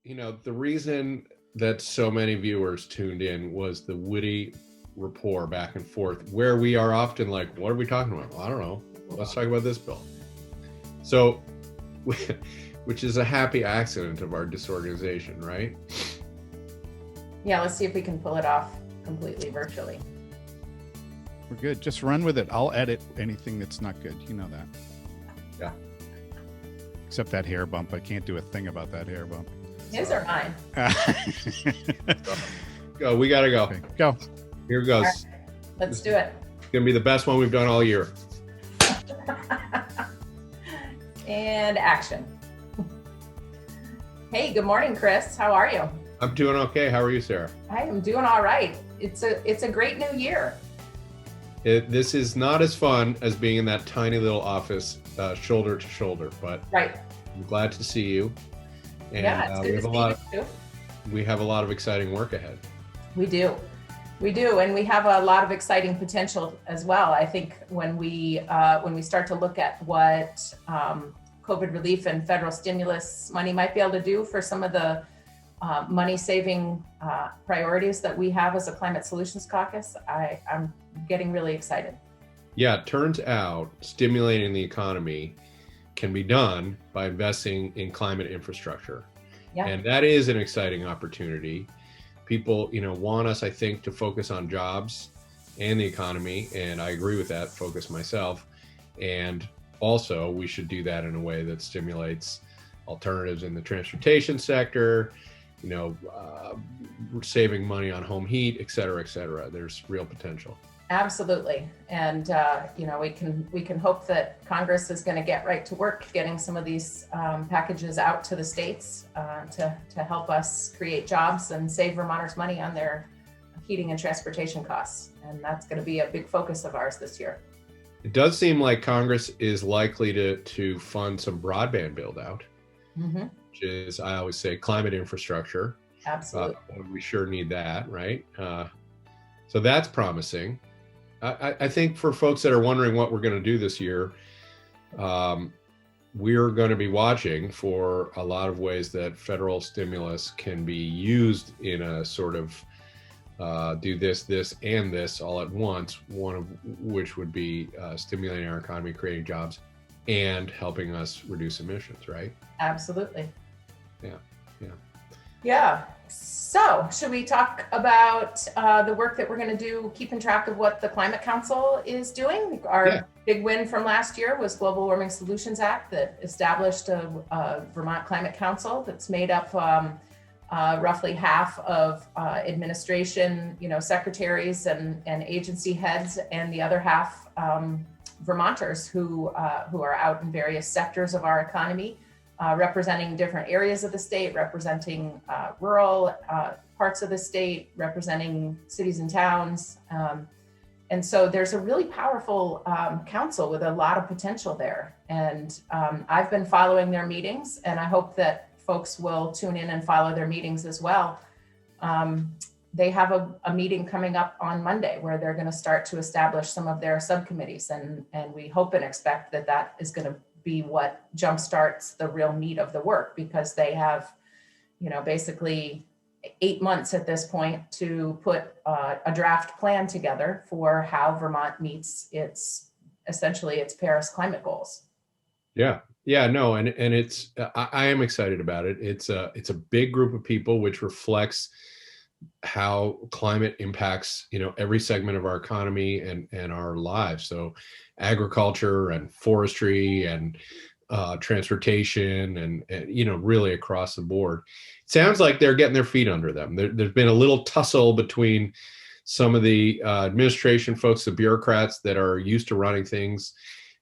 The reason that so many viewers tuned in was the witty rapport back and forth, where we are often like, what are we talking about? Well, I don't know. Let's talk about this bill. So, which is a happy accident of our disorganization, right? Yeah, let's see if we can pull it off completely virtually. We're good. Just run with it. I'll edit anything that's not good. You know that. Yeah. Except that hair bump. I can't do a thing about that hair bump. His or mine? Go. We got to go. Okay, go. Here it goes. Right, let's do it. It's going to be the best one we've done all year. And action. Hey, good morning, Chris. How are you? I'm doing okay. How are you, Sarah? I am doing all right. It's a great new year. This is not as fun as being in that tiny little office, shoulder to shoulder, but right. I'm glad to see you. And yeah, it's good we have to a see lot. you too. We have a lot of exciting work ahead. We do, and we have a lot of exciting potential as well. I think when we start to look at what COVID relief and federal stimulus money might be able to do for some of the money-saving priorities that we have as a Climate Solutions Caucus, I'm getting really excited. Yeah, it turns out stimulating the economy can be done by investing in climate infrastructure. Yeah. And that is an exciting opportunity. People, want us, I think, to focus on jobs and the economy. And I agree with that, focus myself. And also, we should do that in a way that stimulates alternatives in the transportation sector, saving money on home heat, et cetera, et cetera. There's real potential. Absolutely. And, we can hope that Congress is going to get right to work getting some of these packages out to the states to help us create jobs and save Vermonters money on their heating and transportation costs. And that's going to be a big focus of ours this year. It does seem like Congress is likely to fund some broadband build out, which is, I always say, climate infrastructure. Absolutely. We sure need that, right? So that's promising. I think for folks that are wondering what we're going to do this year, we're going to be watching for a lot of ways that federal stimulus can be used in a sort of do this, and this all at once, one of which would be stimulating our economy, creating jobs, and helping us reduce emissions, right? Absolutely. Yeah. So should we talk about the work that we're going to do, keeping track of what the Climate Council is doing? Our big win from last year was Global Warming Solutions Act that established a Vermont Climate Council that's made up roughly half of administration, secretaries and agency heads, and the other half Vermonters who are out in various sectors of our economy. Representing different areas of the state, representing rural parts of the state, representing cities and towns. And so there's a really powerful council with a lot of potential there. And I've been following their meetings, and I hope that folks will tune in and follow their meetings as well. They have a meeting coming up on Monday where they're going to start to establish some of their subcommittees. And we hope and expect that is going to be what jumpstarts the real meat of the work, because they have, basically 8 months at this point to put a draft plan together for how Vermont meets essentially its Paris climate goals. Yeah, no, and it's I am excited about it. It's a big group of people, which reflects how climate impacts every segment of our economy and our lives. So agriculture and forestry and transportation and really across the board. It sounds like they're getting their feet under them. There's been a little tussle between some of the administration folks, the bureaucrats that are used to running things,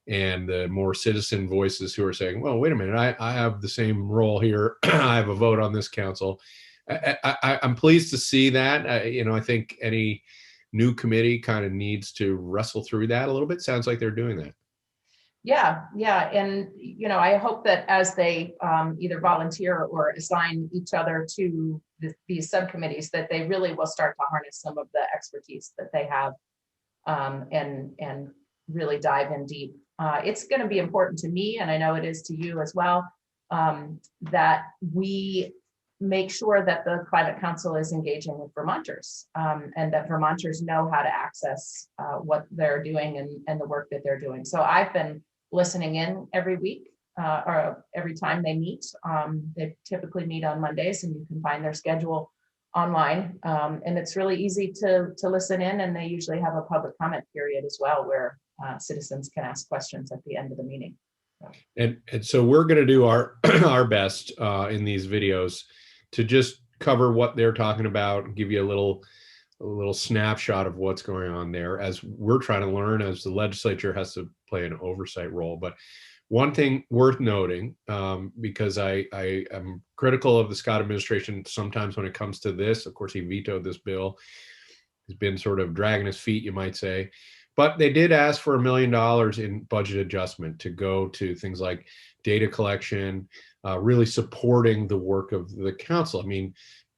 and the more citizen voices who are saying, well, wait a minute, I have the same role here. I have a vote on this council. I'm pleased to see that. I think any new committee kind of needs to wrestle through that a little bit. Sounds like they're doing that. Yeah. And, I hope that as they either volunteer or assign each other to these subcommittees, that they really will start to harness some of the expertise that they have and really dive in deep. It's going to be important to me, and I know it is to you as well, that we make sure that the Climate Council is engaging with Vermonters, and that Vermonters know how to access what they're doing and the work that they're doing. So I've been listening in every week or every time they meet. They typically meet on Mondays, and you can find their schedule online. And it's really easy to listen in, and they usually have a public comment period as well, where citizens can ask questions at the end of the meeting. And so we're going to do our our best in these videos to just cover what they're talking about and give you a little snapshot of what's going on there as we're trying to learn, as the legislature has to play an oversight role. But one thing worth noting, because I am critical of the Scott administration sometimes when it comes to this. Of course, he vetoed this bill. He's been sort of dragging his feet, you might say. But they did ask for $1 million in budget adjustment to go to things like data collection, really supporting the work of the council. I mean,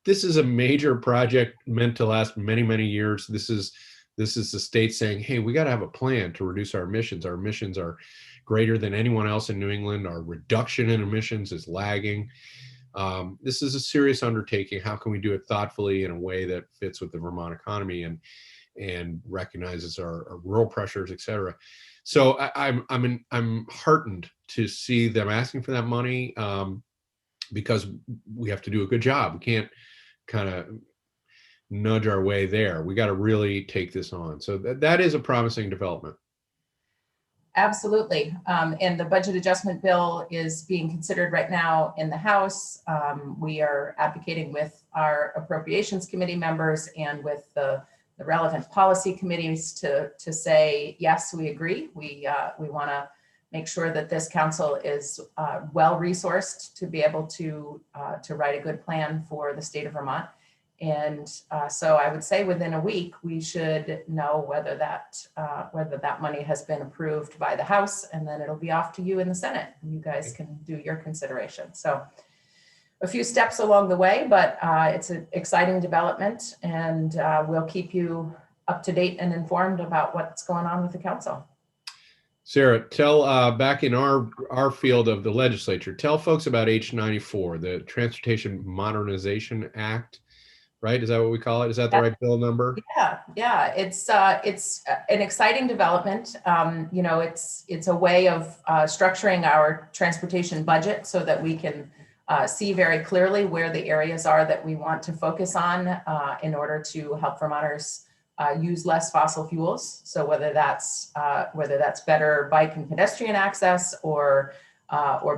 this is a major project meant to last many, many years. This is the state saying, hey, we got to have a plan to reduce our emissions. Our emissions are greater than anyone else in New England. Our reduction in emissions is lagging. This is a serious undertaking. How can we do it thoughtfully in a way that fits with the Vermont economy and recognizes our rural pressures, et cetera? So I'm heartened to see them asking for that money, because we have to do a good job. We can't kind of nudge our way there. We got to really take this on. So that is a promising development. Absolutely. And the budget adjustment bill is being considered right now in the House. We are advocating with our appropriations committee members and with the relevant policy committees to say, yes, we agree. We want to make sure that this council is well-resourced to be able to write a good plan for the state of Vermont. And so I would say within a week, we should know whether that money has been approved by the House, and then it'll be off to you in the Senate. And you guys can do your consideration. So a few steps along the way, but it's an exciting development, and we'll keep you up to date and informed about what's going on with the council. Sarah, tell back in our field of the legislature, tell folks about H94, the Transportation Modernization Act. Right? Is that what we call it? Is that the right bill number? Yeah. It's an exciting development. It's a way of structuring our transportation budget so that we can see very clearly where the areas are that we want to focus on in order to help Vermonters use less fossil fuels. So whether that's better bike and pedestrian access or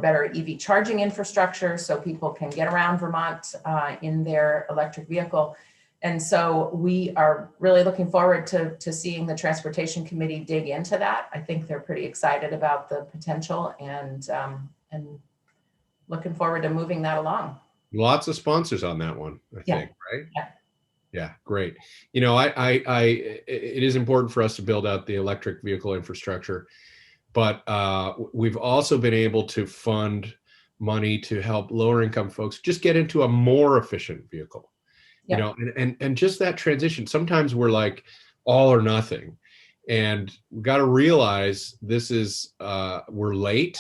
better EV charging infrastructure so people can get around Vermont in their electric vehicle. And so we are really looking forward to seeing the Transportation Committee dig into that. I think they're pretty excited about the potential and looking forward to moving that along. Lots of sponsors on that one, I think, right? Yeah, great. You know, it is important for us to build out the electric vehicle infrastructure. But we've also been able to fund money to help lower income folks just get into a more efficient vehicle, you know, and just that transition. Sometimes we're like all or nothing, and we got to realize this is we're late.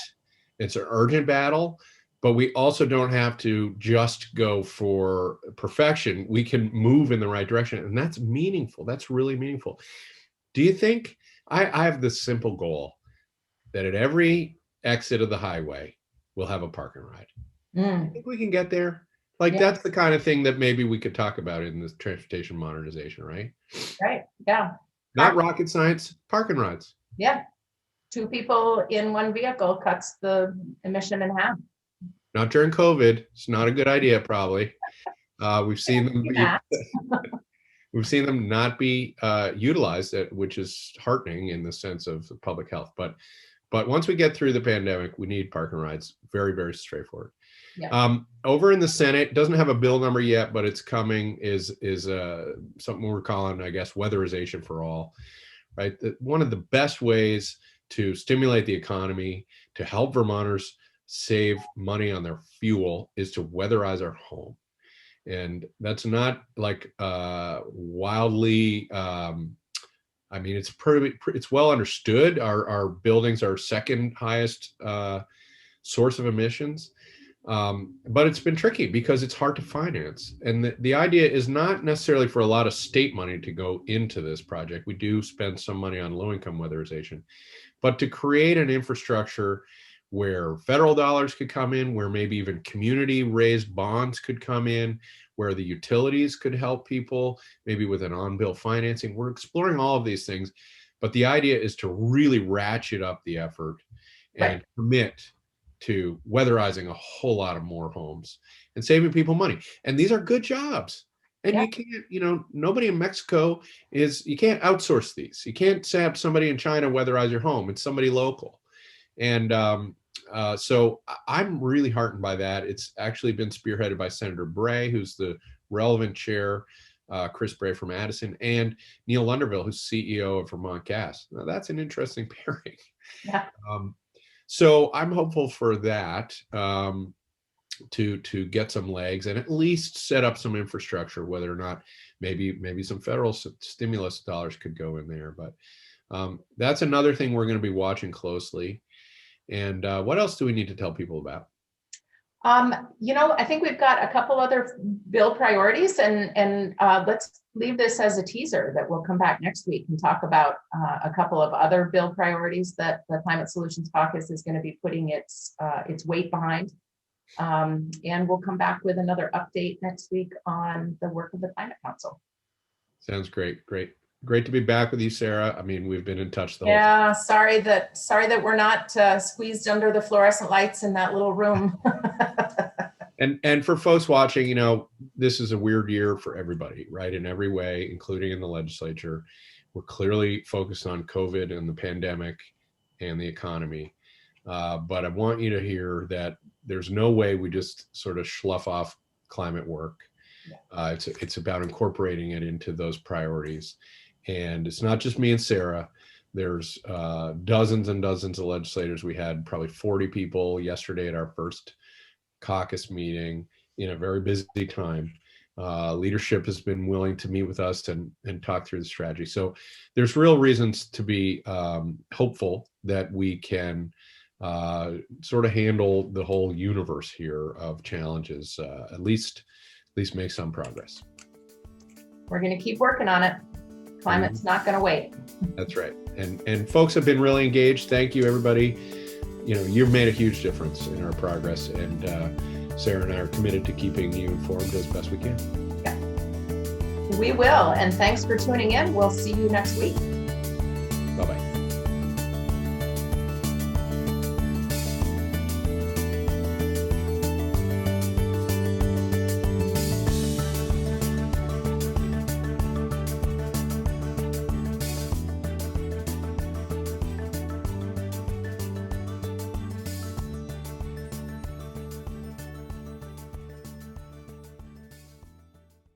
It's an urgent battle, but we also don't have to just go for perfection. We can move in the right direction, and that's meaningful. That's really meaningful. Do you think I have this simple goal that at every exit of the highway, we'll have a park and ride? I think we can get there. Like that's the kind of thing that maybe we could talk about in this transportation modernization, right? Right, yeah. Not rocket science, park and rides. Yeah, 2 people in one vehicle cuts the emission in half. Not during COVID. It's not a good idea, probably. We've seen them we've seen them not be utilized, which is heartening in the sense of public health. But once we get through the pandemic, we need park and rides. Very, very straightforward. Yeah. Over in the Senate, doesn't have a bill number yet, but it's coming, is something we're calling, I guess, weatherization for all, right? One of the best ways to stimulate the economy, to help Vermonters save money on their fuel, is to weatherize our home. And that's not like wildly, I mean, it's well understood. Our buildings are second highest source of emissions. But it's been tricky because it's hard to finance. And the idea is not necessarily for a lot of state money to go into this project. We do spend some money on low-income weatherization, but to create an infrastructure where federal dollars could come in, where maybe even community-raised bonds could come in, where the utilities could help people, maybe with an on-bill financing. We're exploring all of these things, but the idea is to really ratchet up the effort and commit to weatherizing a whole lot of more homes and saving people money. And these are good jobs. And you can't, nobody in Mexico you can't outsource these. You can't have somebody in China weatherize your home. It's somebody local. And so I'm really heartened by that. It's actually been spearheaded by Senator Bray, who's the relevant chair, Chris Bray from Addison, and Neil Lunderville, who's CEO of Vermont Gas. Now, that's an interesting pairing. Yeah. So I'm hopeful for that, to get some legs and at least set up some infrastructure, whether or not maybe some federal stimulus dollars could go in there. But that's another thing we're going to be watching closely. And what else do we need to tell people about? I think we've got a couple other bill priorities, and let's leave this as a teaser that we'll come back next week and talk about a couple of other bill priorities that the Climate Solutions Caucus is going to be putting its weight behind. And we'll come back with another update next week on the work of the Climate Council. Sounds great. Great to be back with you, Sarah. I mean, we've been in touch the whole time. Sorry that we're not squeezed under the fluorescent lights in that little room. And for folks watching, this is a weird year for everybody, right? In every way, including in the legislature. We're clearly focused on COVID and the pandemic and the economy. But I want you to hear that there's no way we just sort of slough off climate work. It's about incorporating it into those priorities. And it's not just me and Sarah. There's dozens and dozens of legislators. We had probably 40 people yesterday at our first caucus meeting in a very busy time. Leadership has been willing to meet with us and talk through the strategy. So there's real reasons to be hopeful that we can sort of handle the whole universe here of challenges, at least make some progress. We're going to keep working on it. Climate's not going to wait. That's right. And folks have been really engaged. Thank you, everybody. You've made a huge difference in our progress, and Sarah and I are committed to keeping you informed as best we can. Yeah. We will. And thanks for tuning in. We'll see you next week.